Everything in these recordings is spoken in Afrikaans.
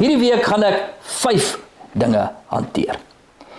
Hierdie week gaan ek 5 dinge hanteer.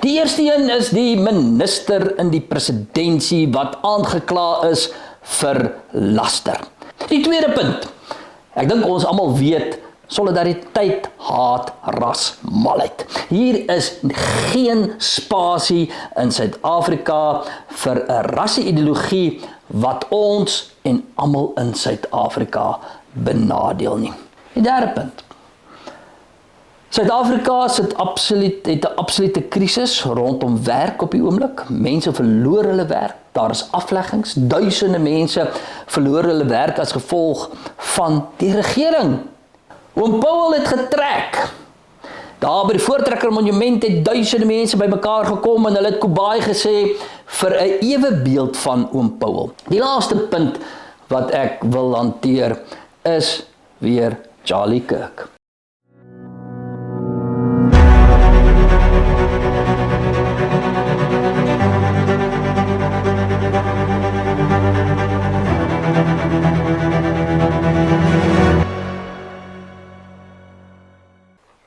Die eerste een is die minister in die presidentskap wat aangekla is vir laster. Die tweede punt, ek dink ons almal weet, solidariteit haat ras malheid. Hier is geen spasie in Suid-Afrika vir 'n rasse-ideologie wat ons en almal in Suid-Afrika benadeel nie. Die derde punt. Suid-Afrika het 'n absolute krisis rondom werk op die oomblik. Mense verloor hulle werk, daar is afleggings, duisende mense verloor hulle werk as gevolg van die regering. Oom Paul het getrek. Daar by die Voortrekker Monument het duisende mense bymekaar gekom en hulle het Kobai gesê vir 'n ewebeeld van Oom Paul. Die laaste punt wat ek wil hanteer is weer Charlie Kirk.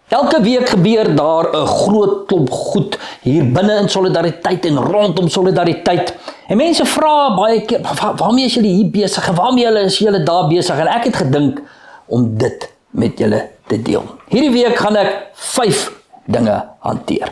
Elke week gebeur daar 'n groot klomp goed hier binne in solidariteit en rondom solidariteit. En mense vra baie keer, waarmee is julle hier besig en waarmee is julle daar besig? En ek het gedink om dit met julle te deel. Hierdie week gaan ek 5 dinge hanteer.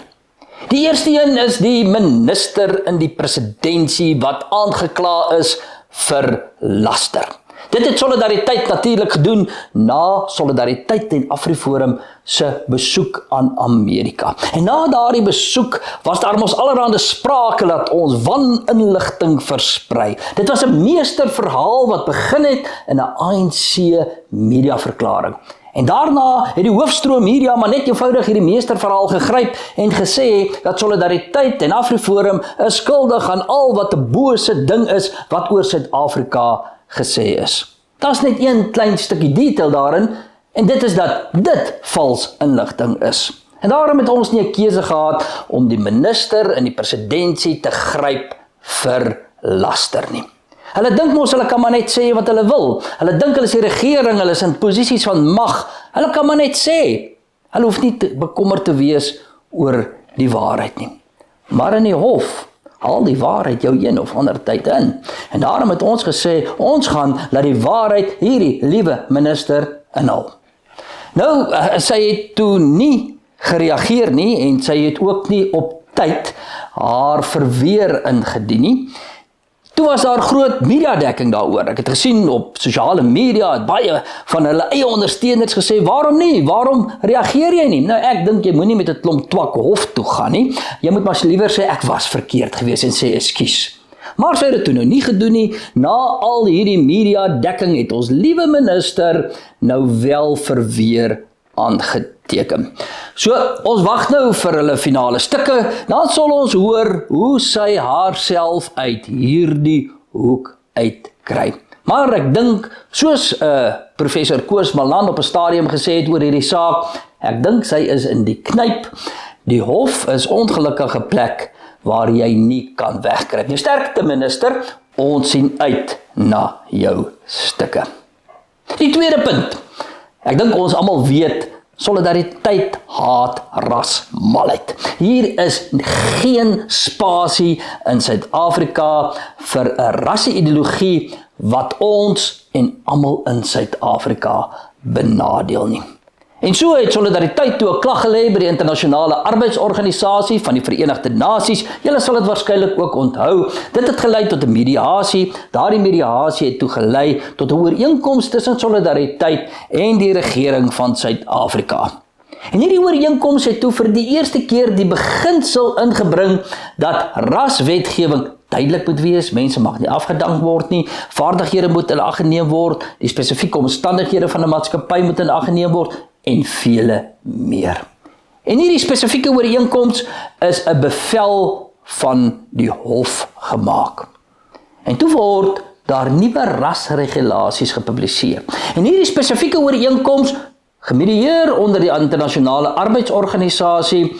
Die eerste een is die minister in die presidentskap wat aangekla is vir laster. Dit het Solidariteit natuurlik gedoen na Solidariteit en AfriForum se besoek aan Amerika. En na daardie besoek was daar mos allerhande sprake dat ons waninligting versprei. Dit was 'n meesterverhaal wat begin het in 'n ANC mediaverklaring. En daarna het die hoofstroom media maar net eenvoudig hierdie meesterverhaal gegryp en gesê dat Solidariteit en AfriForum is skuldig aan al wat 'n bose ding is wat oor Suid-Afrika gesê is. Daar's net een klein stukkie detail daarin, en dit is dat dit vals inligting is. En daarom het ons nie 'n keuse gehad om die minister in die presidentskap te gryp vir laster nie. Hulle dink mos hulle kan maar net sê wat hulle wil. Hulle dink hulle is die regering, hulle is in posisies van mag. Hulle kan maar net sê. Hulle hoef nie bekommerd te wees oor die waarheid nie. Maar in die hof haal die waarheid jou een of ander tyd in. En daarom het ons gesê, ons gaan laat die waarheid hierdie liewe minister inhaal. Nou, sy het toe nie gereageer nie en sy het ook nie op tyd haar verweer ingedien nie. Toe was daar groot mediadekking daaroor. Ek het gesien op sosiale media, het baie van hulle eie ondersteuners gesê, waarom nie? Waarom reageer jy nie? Nou, ek dink jy moenie met 'n klomp twak hof toe gaan nie. Jy moet maar liewer sê, ek was verkeerd gewees en sê ekskuus. Maar sy het dit toe nou nie gedoen nie. Na al hierdie mediadekking het ons liewe minister nou wel verweer aangeteken. So, ons wag nou vir hulle finale stukke, dan sal ons hoor hoe sy haarself uit hierdie hoek uitkry. Maar ek dink, soos professor Koos Malan op 'n stadium gesê het oor hierdie saak, ek dink sy is in die knyp. Die hof is ongelukkige plek waar jy nie kan wegkruip. Nou sterkte minister, ons sien uit na jou stukke. Die tweede punt, ek dink ons almal weet, solidariteit haat ras malheid. Hier is geen spasie in Suid-Afrika vir 'n rasse-ideologie wat ons en almal in Suid-Afrika benadeel nie. En so het Solidariteit toe 'n klag gelê by die Internasionale Arbeidsorganisasie van die Verenigde Nasies. Julle sal dit waarskynlik ook onthou. Dit het gelei tot 'n mediasie. Daardie mediasie het toe gelei tot 'n ooreenkoms tussen Solidariteit en die regering van Suid-Afrika. En hierdie ooreenkoms het toe vir die eerste keer die beginsel ingebring dat raswetgewing duidelik moet wees, mense mag nie afgedank word nie, vaardighede moet in ag geneem word, die spesifieke omstandighede van 'n maatskappy moet in ag geneem word en vele meer. En hierdie spesifieke ooreenkoms is 'n bevel van die hof gemaak. En toe word daar nuwe rasregulasies gepubliseer. En hierdie spesifieke ooreenkoms, gemedieer onder die Internasionale Arbeidsorganisasie,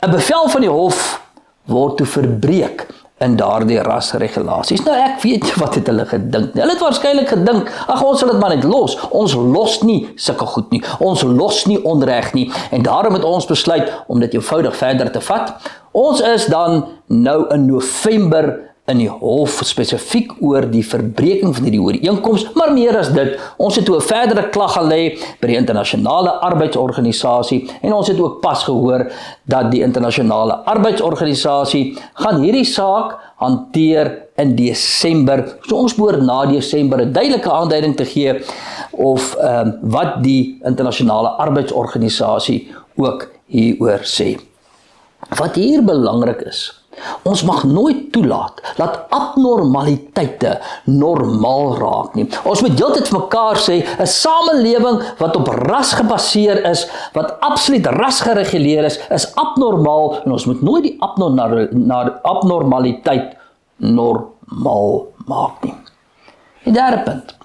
'n bevel van die hof word toe verbreek in daardie rasregulasies. Nou ek weet nie wat het hulle gedink nie. Hulle het waarskynlik gedink, ag ons sal dit maar net los. Ons los nie sulke goed nie. Ons los nie onreg nie. En daarom het ons besluit om dit eenvoudig verder te vat. Ons is dan nou in November in die hof spesifiek oor die verbreeking van hierdie ooreenkoms, maar meer as dit, ons het toe 'n verdere klag gaan lê by die internasionale arbeidsorganisasie en ons het ook pas gehoor dat die internasionale arbeidsorganisasie gaan hierdie saak hanteer in Desember. So ons behoort na Desember 'n duidelike aanduiding te gee of wat die internasionale arbeidsorganisasie ook hieroor sê. Wat hier belangrik is, ons mag nooit toelaat dat abnormaliteite normaal raak nie. Ons moet heeltyd vir mekaar sê, 'n samelewing wat op ras gebaseer is, wat absoluut rasgereguleer is abnormaal en ons moet nooit die abnormaliteit normaal maak nie. Die derde punt.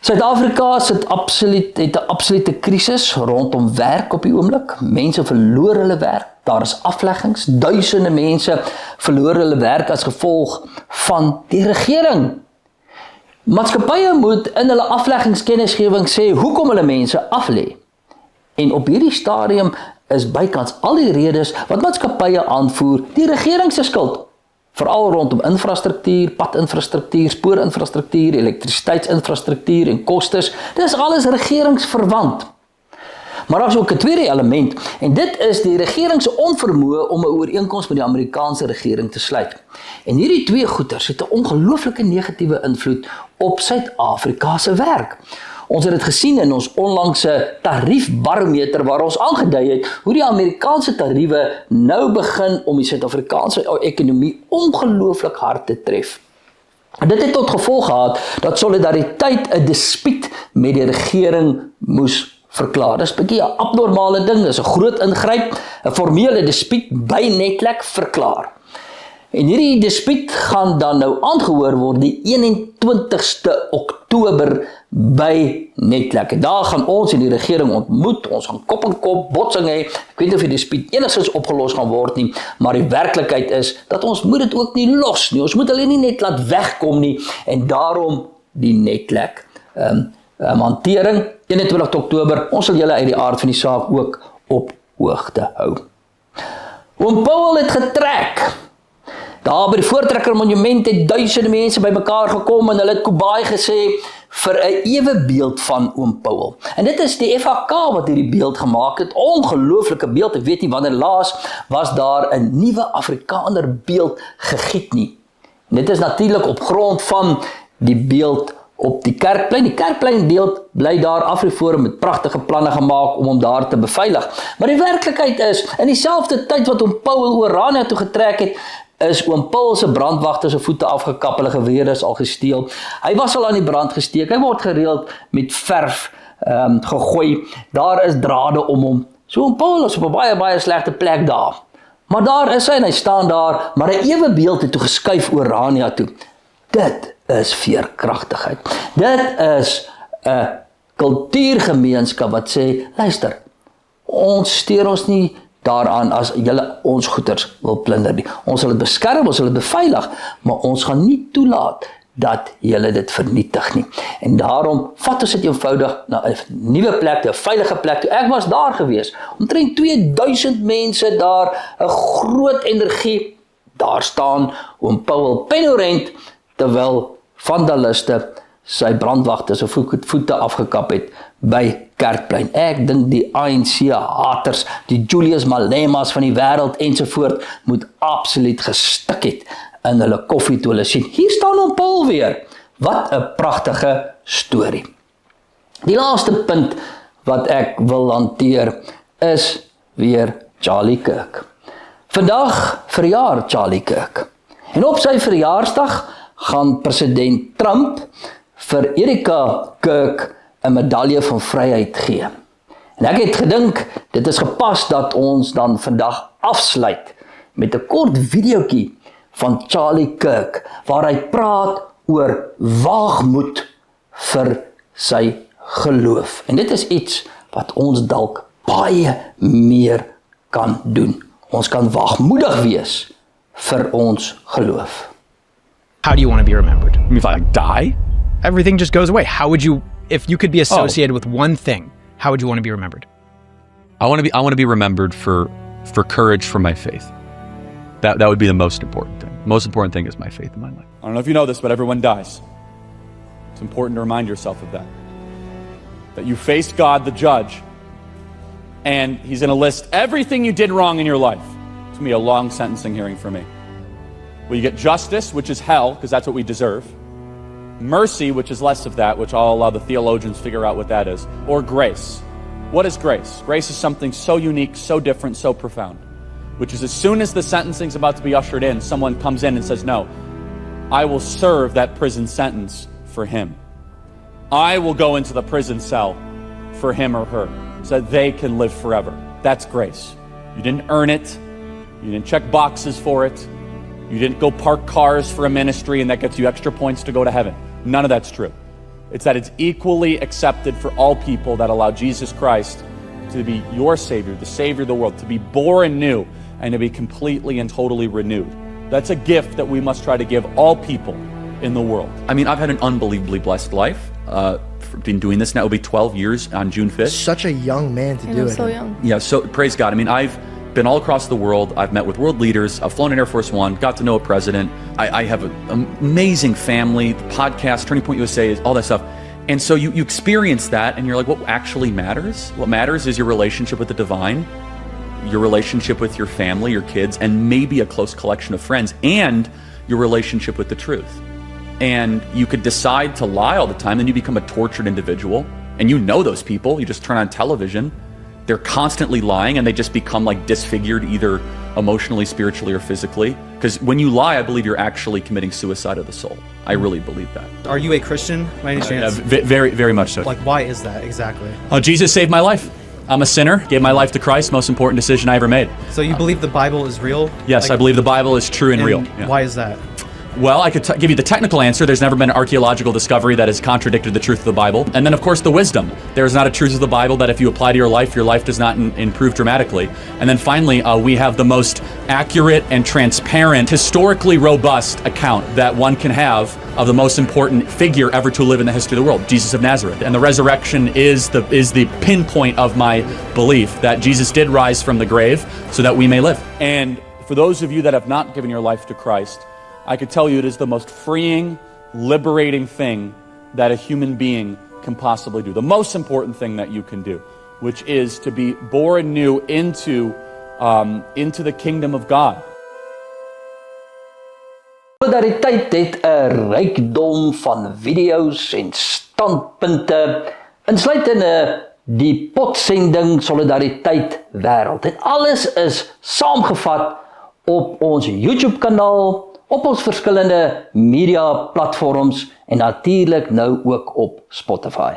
Suid-Afrika het 'n absolute krisis rondom werk op die oomblik. Mense verloor hulle werk. Daar is afleggings. Duisende mense verloor hulle werk as gevolg van die regering. Maatskappye moet in hulle afleggingskennisgewing sê hoekom hulle mense aflê. En op hierdie stadium is bykans al die redes wat maatskappye aanvoer die regering se skuld. Veral rondom infrastruktuur, padinfrastruktuur, spoorinfrastruktuur, elektrisiteitsinfrastruktuur en kostes. Dit is alles regeringsverwant. Maar daar is ook 'n tweede element, en dit is die regering se onvermoë om 'n ooreenkoms met die Amerikaanse regering te sluit. En hierdie twee goeters het 'n ongelooflike negatiewe invloed op Suid-Afrika se werk. Ons het dit gesien in ons onlangse tariefbarometer waar ons aangedui het hoe die Amerikaanse tariewe nou begin om die Suid-Afrikaanse ekonomie ongelooflik hard te tref. En dit het tot gevolg gehad dat Solidariteit 'n dispuut met die regering moes verklaar. Dis 'n bietjie 'n abnormale ding, dis 'n groot ingryp, 'n formele dispuut by Netwerk verklaar. En hierdie dispuut gaan dan nou aangehoor word die 21ste Oktober by Netwerk. En daar gaan ons en die regering ontmoet, ons gaan kop aan kop botsing hê. Ek weet nie of die dispuut enigstens opgelos gaan word nie, maar die werklikheid is dat ons moet dit ook nie los nie. Ons moet hulle nie net laat wegkom nie en daarom die Netwerk hantering 21 Oktober. Ons sal julle uit die aard van die saak ook op hoogte hou. Oom Paul het getrek. Daar by die Voortrekker Monument het duisende mense bymekaar gekom en hulle het Kubai gesê vir 'n ewe beeld van Oom Paul. En dit is die FHK wat hierdie beeld gemaak het. Ongelooflike beeld. Ek weet nie wanneer laas was daar 'n nuwe Afrikaner beeld gegiet nie. En dit is natuurlik op grond van die beeld op die Kerkplein. Die Kerkpleinbeeld bly daar. Afriforum met pragtige planne gemaak om hom daar te beveilig. Maar die werklikheid is, in dieselfde tyd wat Oom Paul oor Orania toe getrek het, is Oom Paul se brandwagte se voete afgekap, hulle gewere is al gesteel. Hy was al aan die brand gesteek. Hy word gereeld met verf gegooi. Daar is drade om hom. So Oom Paul is op 'n baie slegte plek daar. Maar daar is hy en hy staan daar, maar 'n ewe beeld het toe geskuif oor Orania toe. Dit is veerkragtigheid. Dit is 'n kultuurgemeenskap wat sê, luister, ons steur ons nie daaraan as julle ons goeders wil plunder nie. Ons sal dit beskerm, ons sal dit beveilig, maar ons gaan nie toelaat dat julle dit vernietig nie. En daarom vat ons dit eenvoudig na 'n nuwe plek, 'n veilige plek toe. Ek was daar gewees. Omtrent 2000 mense daar, 'n groot energie. Daar staan Oom Paul Penorent, terwyl vandaliste sy brandwagte se voete afgekap het by Kerkplein. Ek dink die ANC-haters, die Julius Malemas van die wêreld ensovoort, moet absoluut gestik het in hulle koffie toe hulle sien. Hier staan Oom Paul weer. Wat 'n pragtige storie. Die laaste punt wat ek wil hanteer is weer Charlie Kirk. Vandag verjaar Charlie Kirk. En op sy verjaarsdag gaan president Trump vir Erika Kirk 'n medalje van vryheid gee. En ek het gedink, dit is gepas dat ons dan vandag afsluit met 'n kort videoetjie van Charlie Kirk, waar hy praat oor waagmoed vir sy geloof. En dit is iets wat ons dalk baie meer kan doen. Ons kan waagmoedig wees vir ons geloof. How do you want to be remembered? I mean, if I die? Everything just goes away. How would you, if you could be associated with one thing, how would you want to be remembered? I want to be remembered for courage for my faith. That would be the most important thing. Most important thing is my faith in my life. I don't know if you know this, but everyone dies. It's important to remind yourself of that. That you face God, the judge, and He's going to list everything you did wrong in your life. It's going to be a long sentencing hearing for me. Well, you get justice, which is hell, because that's what we deserve. Mercy, which is less of that, which I'll allow the theologians figure out what that is. Or grace. What is grace? Grace is something so unique, so different, so profound. Which is as soon as the sentencing's about to be ushered in, someone comes in and says, no, I will serve that prison sentence for him. I will go into the prison cell for him or her so that they can live forever. That's grace. You didn't earn it. You didn't check boxes for it. You didn't go park cars for a ministry and that gets you extra points to go to heaven. None of that's true. It's that it's equally accepted for all people that allow Jesus Christ to be your Savior, the Savior of the world, to be born new and to be completely and totally renewed. That's a gift that we must try to give all people in the world. I mean, I've had an unbelievably blessed life. Been doing this now, it'll be 12 years on June 5th. Such a young man to do it. So young. Yeah, so praise God. I mean, I've been all across the world. I've met with world leaders. I've flown in Air Force One, got to know a president. I have an amazing family, the podcast, Turning Point USA, all that stuff. And so you experience that and you're like, what actually matters? What matters is your relationship with the divine, your relationship with your family, your kids, and maybe a close collection of friends, and your relationship with the truth. And you could decide to lie all the time, then you become a tortured individual. And you know those people, you just turn on television, they're constantly lying and they just become like disfigured either emotionally, spiritually, or physically. Because when you lie, I believe you're actually committing suicide of the soul. I really believe that. Are you a Christian by any chance? Very, very much so. Like, why is that exactly? Jesus saved my life. I'm a sinner, gave my life to Christ, most important decision I ever made. So you believe the Bible is real? Yes, I believe the Bible is true and real. Yeah. Why is that? Well, I could give you the technical answer. There's never been an archaeological discovery that has contradicted the truth of the Bible. And then, of course, the wisdom. There is not a truth of the Bible that if you apply to your life does not improve dramatically. And then finally, we have the most accurate and transparent, historically robust account that one can have of the most important figure ever to live in the history of the world, Jesus of Nazareth. And the resurrection is the pinpoint of my belief that Jesus did rise from the grave so that we may live. And for those of you that have not given your life to Christ, I could tell you it is the most freeing, liberating thing that a human being can possibly do. The most important thing that you can do, which is to be born new into the kingdom of God. Solidariteit het 'n rykdom van video's en standpunte, insluitende die potsending Solidariteit wêreld. En alles is saamgevat op ons YouTube kanaal, op ons verskillende media platforms en natuurlik nou ook op Spotify.